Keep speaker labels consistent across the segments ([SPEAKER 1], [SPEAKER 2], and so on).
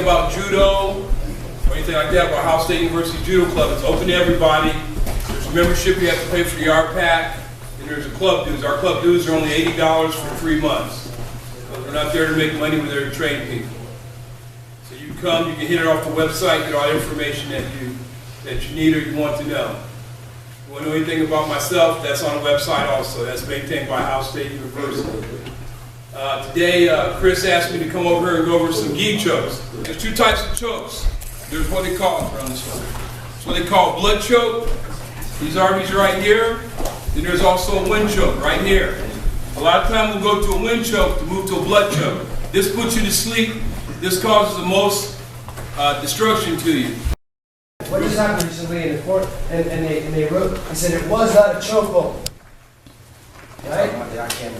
[SPEAKER 1] about judo or anything like that, about Ohio State University Judo Club, it's open to everybody. There's a membership you have to pay for the RPAC, and there's a club dues. Our club dues are only $80 for 3 months. We're not there to make money, we're there to train people. So you come, you can hit it off the website, get all the information that you need or you want to know. If you want to know anything about myself, that's on the website also. That's maintained by Ohio State University. Today, Chris asked me to come over here and go over some gi chokes. There's 2 types of chokes. There's what they call around this one. It's what they call blood choke. These arteries right here. Then there's also a wind choke right here. A lot of times we'll go to a wind choke to move to a blood choke. This puts you to sleep. This causes the most destruction to you.
[SPEAKER 2] What just happened recently in the court, and they wrote, he said it was not a chokehold. Right?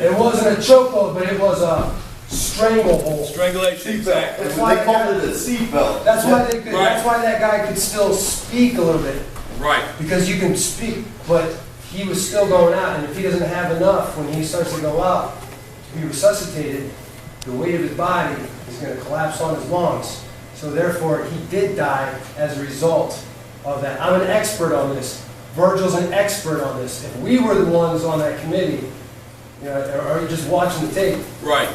[SPEAKER 2] It wasn't a chokehold, but it was a stranglehold.
[SPEAKER 1] Strangulation, exactly.
[SPEAKER 3] That's why they called it a seatbelt.
[SPEAKER 2] That's why they could, that's why that guy could still speak a little bit.
[SPEAKER 1] Right.
[SPEAKER 2] Because you can speak, but he was still going out, and if he doesn't have enough when he starts to go out to be resuscitated, the weight of his body is going to collapse on his lungs. So therefore, he did die as a result of that. I'm an expert on this. Virgil's an expert on this. If we were the ones on that committee, you know, or you just watching the tape,
[SPEAKER 1] right?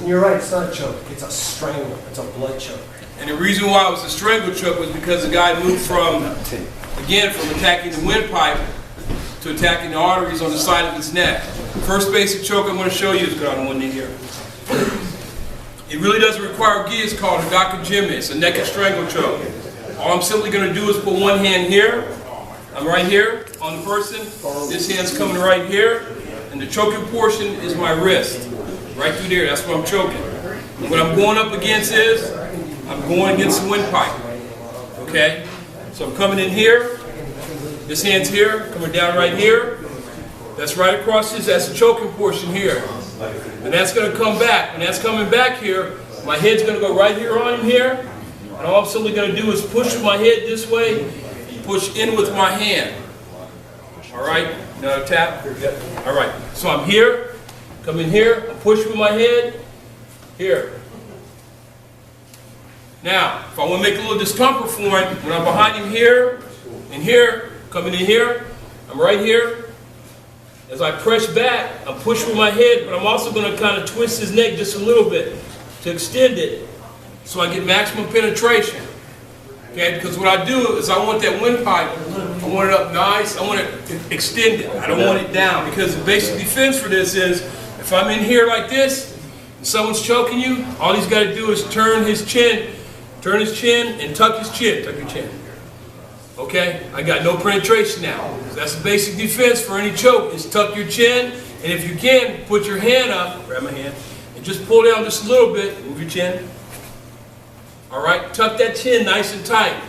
[SPEAKER 2] You're right. It's not a choke. It's a strangle. It's a blood choke.
[SPEAKER 1] And the reason why it was a strangle choke was because the guy moved from attacking the windpipe to attacking the arteries on the side of his neck. First basic choke I'm going to show you is good on one knee here. It really doesn't require gi. It's called a dakajime. It's a naked strangle choke. All I'm simply going to do is put one hand here. I'm right here on the person. This hand's coming right here. And the choking portion is my wrist. Right through there. That's what I'm choking. And what I'm going up against is, I'm going against the windpipe. Okay? So I'm coming in here. This hand's here, coming down right here. That's right across this. That's the choking portion here. And that's going to come back. When that's coming back here, my head's going to go right here on him here. And all I'm simply going to do is push my head this way, push in with my hand. All right? Now tap. All right. So I'm here, come in here, I push with my head, here. Now, if I want to make a little discomfort for him, when I'm behind him here, and here, coming in here, I'm right here. As I press back, I'm pushing with my head, but I'm also going to kind of twist his neck just a little bit to extend it so I get maximum penetration. Okay, because what I do is I want that windpipe, I want it up nice, I want it extended. I don't want it down, because the basic defense for this is if I'm in here like this and someone's choking you, all he's got to do is turn his chin and tuck his chin. Tuck your chin. Okay, I got no penetration now. That's the basic defense for any choke, is tuck your chin, and if you can, put your hand up, grab my hand, and just pull down just a little bit, move your chin. All right, tuck that chin nice and tight.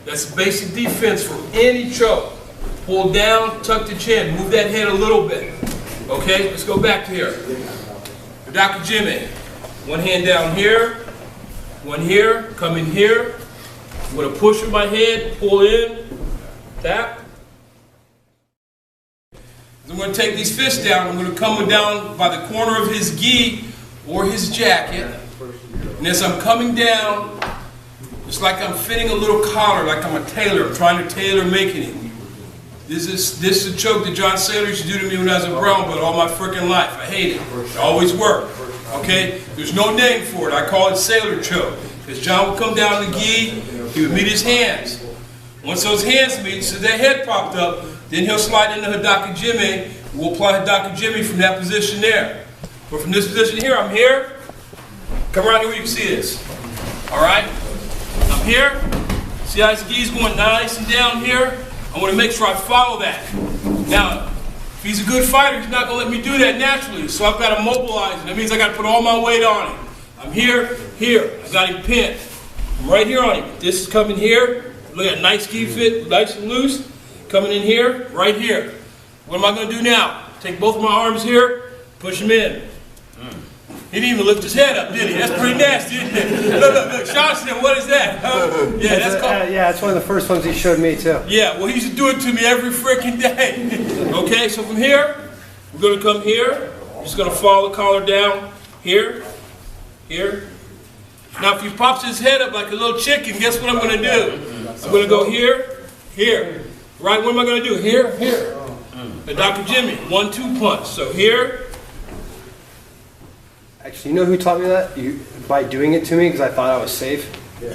[SPEAKER 1] That's the basic defense for any choke. Pull down, tuck the chin, move that head a little bit. Okay, let's go back to here. Dakajime. One hand down here, one here, come in here. I'm going to push with my head, pull in, tap. I'm going to take these fists down. I'm going to come down by the corner of his gi or his jacket. And as I'm coming down, it's like I'm fitting a little collar, like I'm a tailor. I'm trying to tailor making it. This is a choke that John Saylor used to do to me when I was a brown belt all my freaking life. I hate it. It always worked. Okay? There's no name for it. I call it Saylor choke. Because John would come down the gi, he would meet his hands. Once those hands meet, so that head popped up, then he'll slide into Hidakajime. We'll apply Hidakajime from that position there. But from this position here, I'm here. Come around here where you can see this. Alright? I'm here. See how his gi's going nice and down here? I want to make sure I follow that. Now, if he's a good fighter, he's not going to let me do that naturally. So I've got to mobilize him. That means I've got to put all my weight on him. I'm here, here. I got him pinned. I'm right here on him. This is coming here. Look at nice gi fit, nice and loose. Coming in here, right here. What am I going to do now? Take both of my arms here, push him in. He didn't even lift his head up, did he? That's pretty nasty, isn't it? Look. Sean said, what is that? Yeah, that's called...
[SPEAKER 2] yeah, it's one of the first ones he showed me, too.
[SPEAKER 1] Yeah, well, he used to do it to me every freaking day. Okay, so from here, we're going to come here. Just going to follow the collar down. Here, here, Now if he pops his head up like a little chicken, guess what I'm going to do? I'm going to go here, here. Right, what am I going to do? Here, here. And Dr. Jimmy, 1-2 punch. So here.
[SPEAKER 2] Actually, you know who taught me that? You, by doing it to me because I thought I was safe?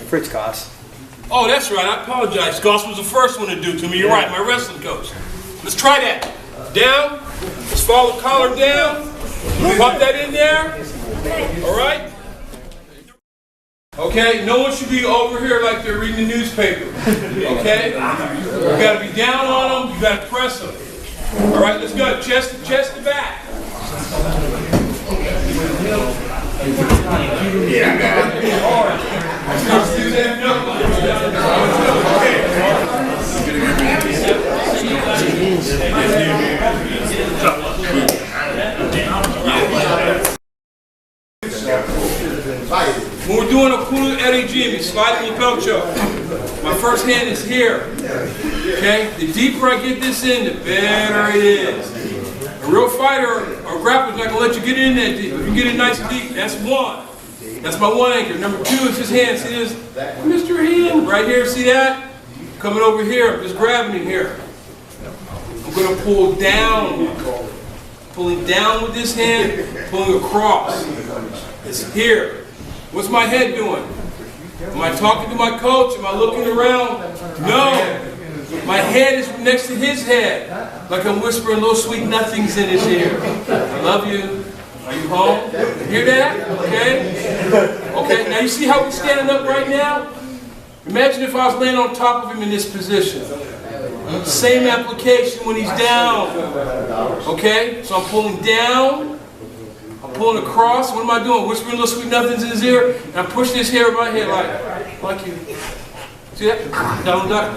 [SPEAKER 2] Fritz Goss.
[SPEAKER 1] Oh, that's right. I apologize. Goss was the first one to do it to me. You're right, my wrestling coach. Let's try that. Down. Let's follow the collar down. Pop that in there. All right? Okay, no one should be over here like they're reading the newspaper. Okay? You got to be down on them. You got to press them. All right, let's go. Chest to back. When we're doing a Kulu Eddie Jimmy, sliding lapel choke, my first hand is here. Okay? The deeper I get this in, the better it is. A real fighter or grappler is not going to let you get in that deep. If you get in nice and deep, that's one. That's my one anchor. Number two is his hand. See this? Mr. Hand. Right here, see that? Coming over here, I'm just grabbing it here. I'm going to pull down. Pulling down with this hand, pulling across. It's here. What's my head doing? Am I talking to my coach? Am I looking around? No. My head is next to his head. Like I'm whispering little sweet nothings in his ear. I love you. Are you home? Hear that? Okay? Okay, now you see how we're standing up right now? Imagine if I was laying on top of him in this position. Same application when he's down. Okay? So I'm pulling down. I'm pulling across. What am I doing? Whispering little sweet nothings in his ear. And I'm pushing his hair in my head like you. See that? Down, duck.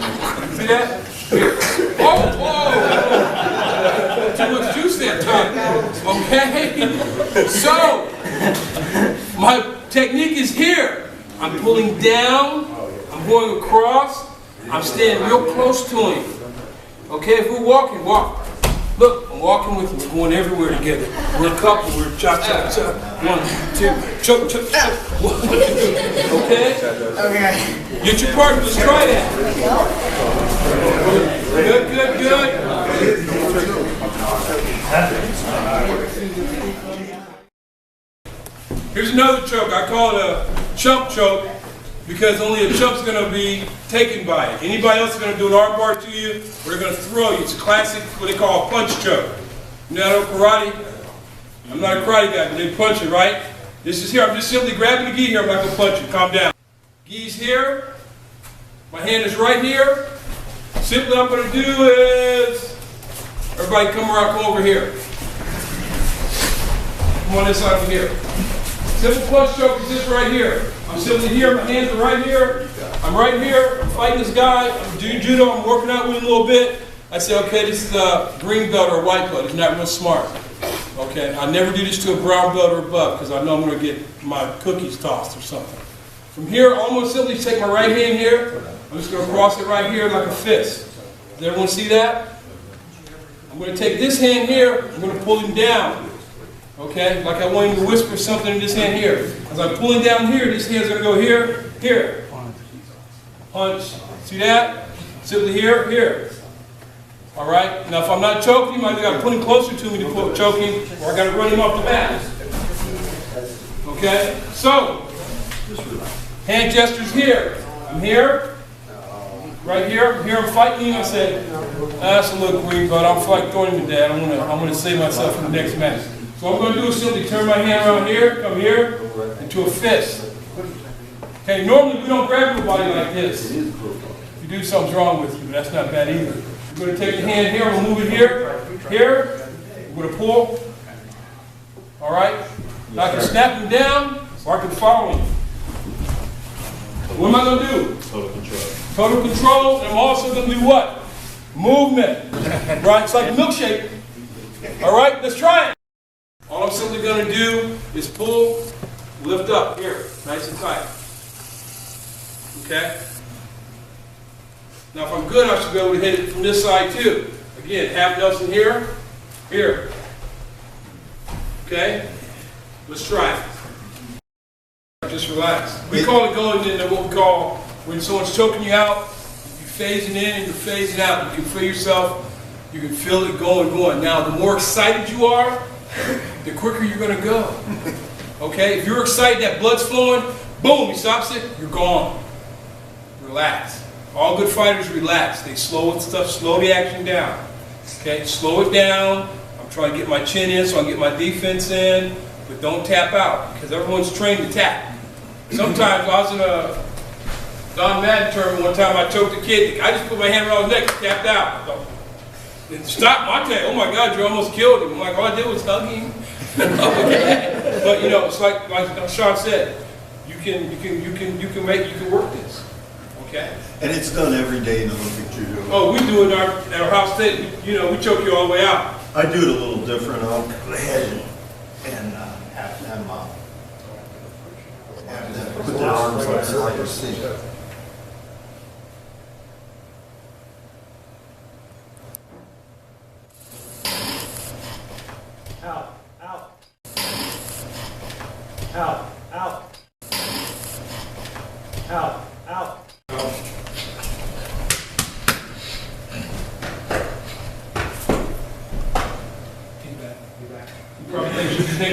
[SPEAKER 1] See that? Here. Oh, whoa! Too much juice there, Tom. Okay? So, my technique is here. I'm pulling down. I'm going across. I'm staying real close to him. Okay, if we're walking, walk. Look, I'm walking with him. We're going everywhere together. We're a couple. We're chop, chop, chop. 1, 2, choke, choke, choke. Okay? Okay. Get your partner. Let's try that. Good, good, good. Here's another choke. I call it a chump choke because only a chump's going to be taken by it. Anybody else is going to do an arm bar to you, or they're going to throw you. It's a classic, what they call a punch choke. You know karate? I'm not a karate guy, but they punch it, right? This is here. I'm just simply grabbing the gi here. I'm not going to punch you. Calm down. Gi's here. My hand is right here. Simply what I'm going to do is, everybody come around, come over here. Come on this side over here. Simple punch choke is this right here. I'm simply here, my hands are right here. I'm right here, I'm fighting this guy. I'm doing judo, I'm working out with him a little bit. I say, okay, this is a green belt or a white belt. It's not real smart. Okay, I never do this to a brown belt or above because I know I'm going to get my cookies tossed or something. From here, I'm going to simply take my right hand here. I'm just going to cross it right here like a fist. Does everyone see that? I'm going to take this hand here, I'm going to pull him down. Okay, like I want him to whisper something in this hand here. As I'm pulling down here, this hand's going to go here, here. Punch. See that? Simply here, here. All right. Now, if I'm not choking him, I got to put him closer to me to choke him, or I got to run him off the mat. Okay. So, hand gestures here. I'm here. Right here. I'm here. I'm fighting him. I say, that's a little green, but I'm like throwing him to death. I'm going to save myself for the next match. So what I'm going to do is simply turn my hand around here, come here, into a fist. Okay, normally we don't grab everybody like this. If you do, something's wrong with you, but that's not bad either. We're going to take the hand here, we'll move it here, here. We're going to pull. All right? Now I can snap him down, or I can follow him. What am I going to do? Total control. Total control, and I'm also going to do what? Movement. Right? It's like a milkshake. All right? Let's try it. All I'm simply going to do is pull, lift up, here, nice and tight. Okay? Now if I'm good, I should be able to hit it from this side too. Again, half Nelson here, here. Okay? Let's try it. just relax. We call it going into what we call, when someone's choking you out, you're phasing in and you're phasing out. You can feel yourself, you can feel it going. Now, the more excited you are, the quicker you're going to go. Okay? If you're excited, that blood's flowing, boom, he stops it, you're gone. Relax. All good fighters relax. They slow the action down. Okay? Slow it down. I'm trying to get my chin in so I can get my defense in, but don't tap out because everyone's trained to tap. Sometimes I was in a Don Madden tournament one time, I choked a kid. I just put my hand around his neck and tapped out. And stop my tail. Oh my God, you almost killed him. I'm like, all I did was hug him. But you know, it's like Sean said, you can work this. Okay?
[SPEAKER 3] And it's done every day in Olympic Judo.
[SPEAKER 1] Oh, we do it at our house state. You know, we choke you all the way out.
[SPEAKER 3] I do it a little different. I'll go ahead and have them put their arms like a seat.
[SPEAKER 2] Out, out. Out, out. Out, out.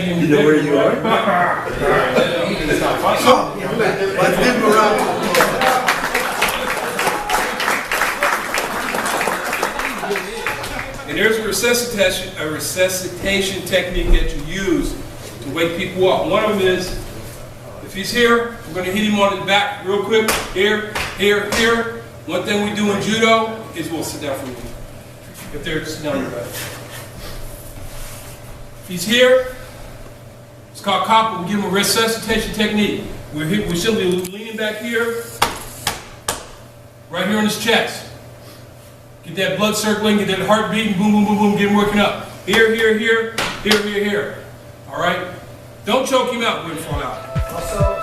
[SPEAKER 3] You know where you are? Let's give him a round.
[SPEAKER 1] And there's a resuscitation technique that you use to wake people up. One of them is, if he's here, we're going to hit him on his back real quick. Here, here, here. One thing we do in Judo is we'll sit down for a minute. If they're just down your back. If he's here, it's called copper. We give him a resuscitation technique. We're simply leaning back here, right here on his chest. Get that blood circling, get that heart beating, boom, boom, boom, boom, get him working up. Here, here, here, here, here, here. All right? Don't choke him out when you fall out.
[SPEAKER 2] Also,